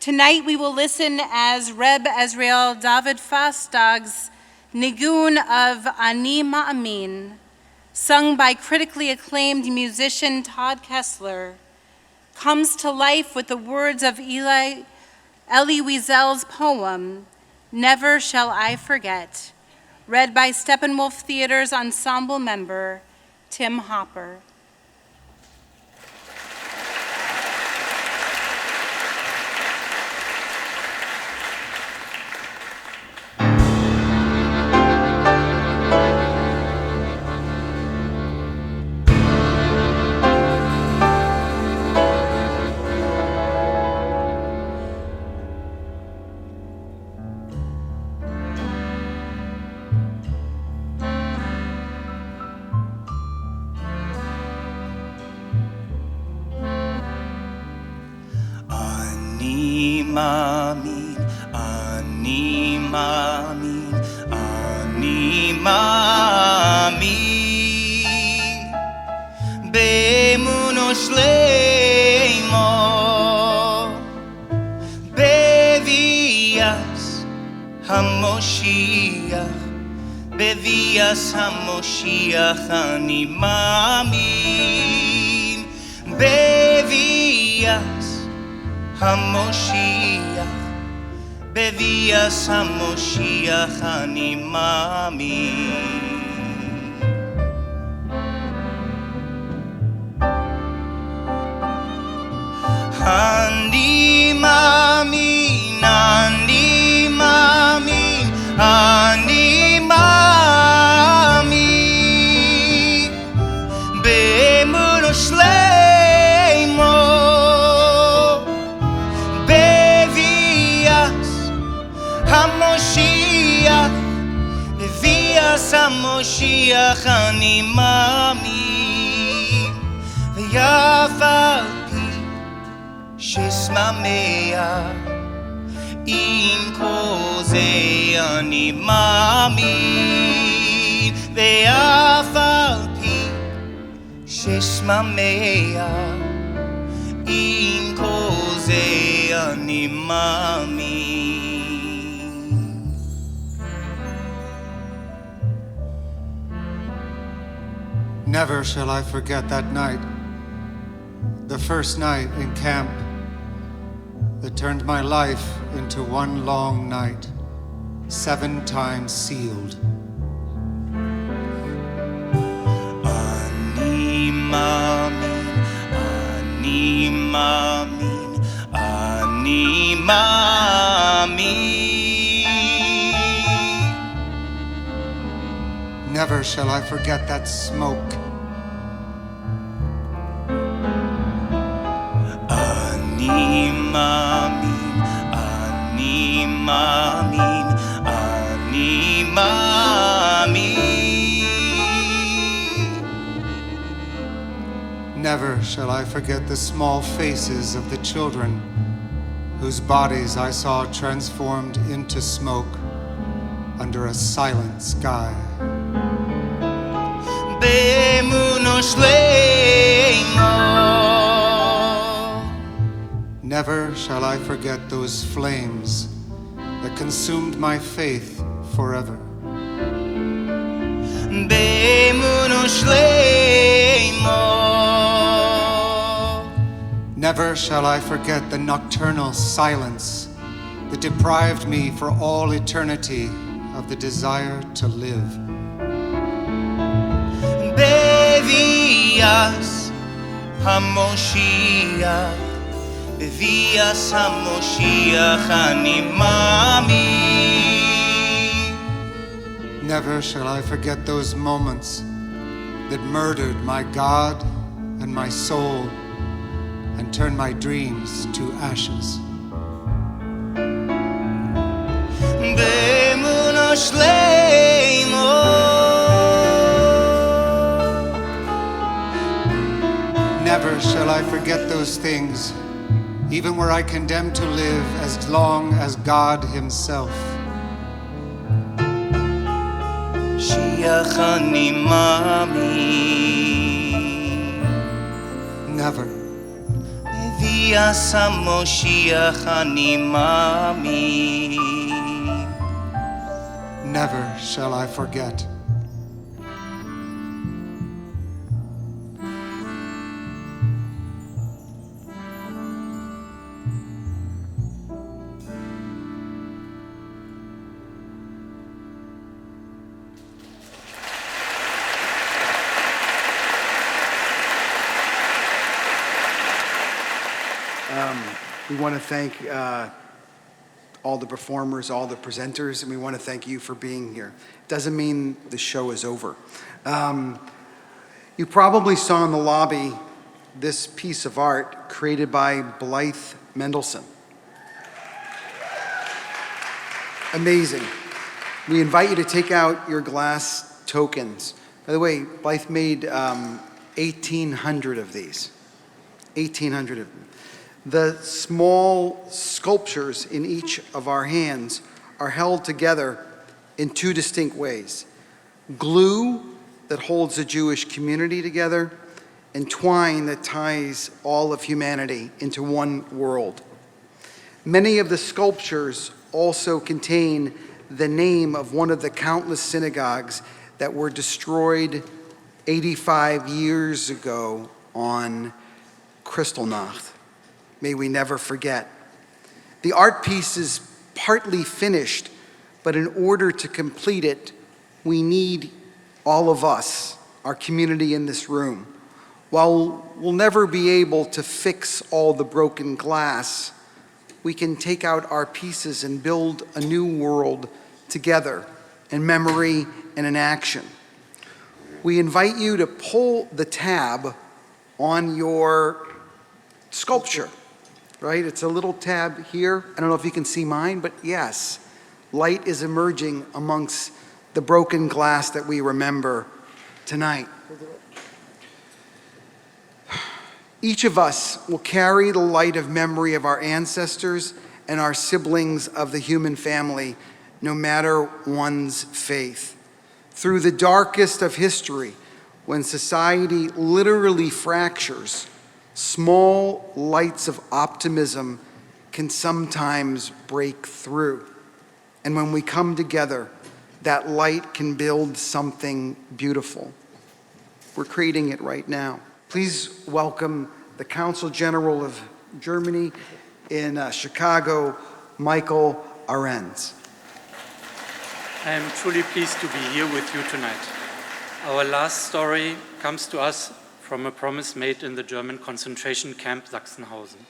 Tonight we will listen as Reb Ezrael David Fastag's Nigun of Ani Ma'amin, sung by critically acclaimed musician Todd Kessler, comes to life with the words of Elie Wiesel's poem, Never Shall I Forget, read by Steppenwolf Theater's ensemble member, Tim Hopper. Ani מאמין, באמונו שלמה, בביאס המושיח אני מאמין, בביאס המושיח אני מאמין. אני מאמין, אני מאמין, אני מאמין, באמונו שלמה, בביאס המושיח, בביאס המושיח אני מאמין, ויף על ששמח עם כל זה אני מאמין, ואף על פי ששמח עם כל זה אני מאמין. Never shall I forget that night, the first night in camp that turned my life into one long night, 7 times sealed. Ani מאמין, ani מאמין, ani מאמין. Never shall I forget that smoke. Ani מאמין, אני מאמין, אני מאמין. Never shall I forget the small faces of the children whose bodies I saw transformed into smoke under a silent sky. באמונו שלמה. Never shall I forget those flames that consumed my faith forever. באמונו שלמה. Never shall I forget the nocturnal silence that deprived me for all eternity of the desire to live. בביאס המושיח, בביאס המושיח אני מאמין. Never shall I forget those moments that murdered my God and my soul and turned my dreams to ashes. באמונו שלמה. Never shall I forget those things, even were I condemned to live as long as God Himself. שיח אני מאמין. Never. בביאת המשיח אני מאמין. Never shall I forget. We want to thank all the performers, all the presenters, and we want to thank you for being here. Doesn't mean the show is over. You probably saw in the lobby this piece of art created by Blythe Mendelson. Amazing. We invite you to take out your glass tokens. By the way, Blythe made 1,800 of these. 1,800 of them. The small sculptures in each of our hands are held together in two distinct ways. Glue that holds the Jewish community together, and twine that ties all of humanity into one world. Many of the sculptures also contain the name of one of the countless synagogues that were destroyed 85 years ago on Kristallnacht. May we never forget. The art piece is partly finished, but in order to complete it, we need all of us, our community in this room. While we'll never be able to fix all the broken glass, we can take out our pieces and build a new world together in memory and in action. We invite you to pull the tab on your sculpture, right? It's a little tab here. I don't know if you can see mine, but yes, light is emerging amongst the broken glass that we remember tonight. Each of us will carry the light of memory of our ancestors and our siblings of the human family, no matter one's faith. Through the darkest of history, when society literally fractures, small lights of optimism can sometimes break through. And when we come together, that light can build something beautiful. We're creating it right now. Please welcome the Consul General of Germany in Chicago, Michael Arends. I am truly pleased to be here with you tonight. Our last story comes to us from a promise made in the German concentration camp Sachsenhausen.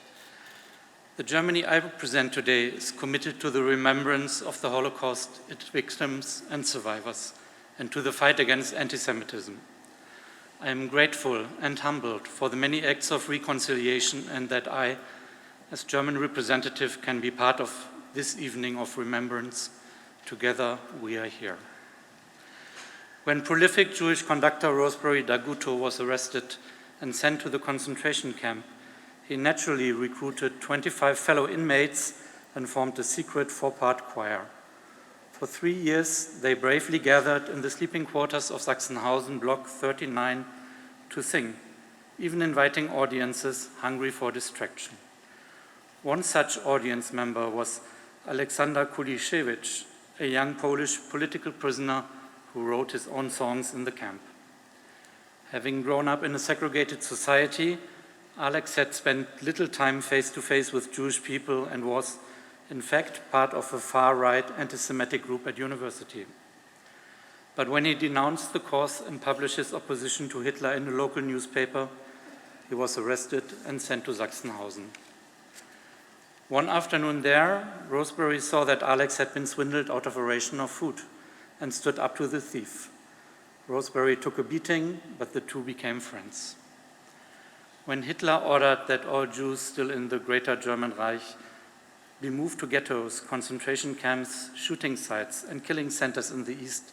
The Germany I present today is committed to the remembrance of the Holocaust, its victims and survivors, and to the fight against anti-Semitism. I am grateful and humbled for the many acts of reconciliation and that I, as German representative, can be part of this evening of remembrance. Together we are here. When prolific Jewish conductor Rosemary Daguto was arrested and sent to the concentration camp, he naturally recruited 25 fellow inmates and formed a secret 4-part choir. For 3 years, they bravely gathered in the sleeping quarters of Sachsenhausen, Block 39, to sing, even inviting audiences hungry for distraction. One such audience member was Aleksander Kuliszewicz, a young Polish political prisoner who wrote his own songs in the camp. Having grown up in a segregated society, Alex had spent little time face-to-face with Jewish people and was, in fact, part of a far-right anti-Semitic group at university. But when he denounced the cause and published his opposition to Hitler in a local newspaper, he was arrested and sent to Sachsenhausen. One afternoon there, Rosemary saw that Alex had been swindled out of a ration of food and stood up to the thief. Rosemary took a beating, but the two became friends. When Hitler ordered that all Jews still in the Greater German Reich be moved to ghettos, concentration camps, shooting sites, and killing centers in the East,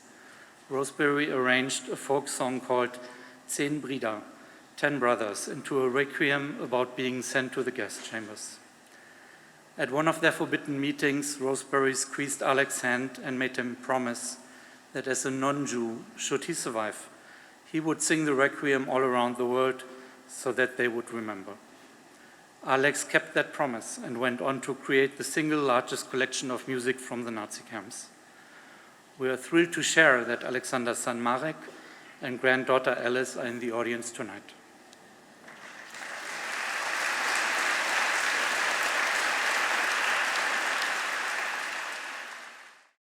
Rosemary arranged a folk song called 10 Brüder, 10 Brothers, into a requiem about being sent to the gas chambers. At one of their forbidden meetings, Rosemary squeezed Alex's hand and made him promise that as a non-Jew, should he survive, he would sing the requiem all around the world so that they would remember. Alex kept that promise and went on to create the single largest collection of music from the Nazi camps. We are thrilled to share that Alexander's son Marek and granddaughter Alice are in the audience tonight.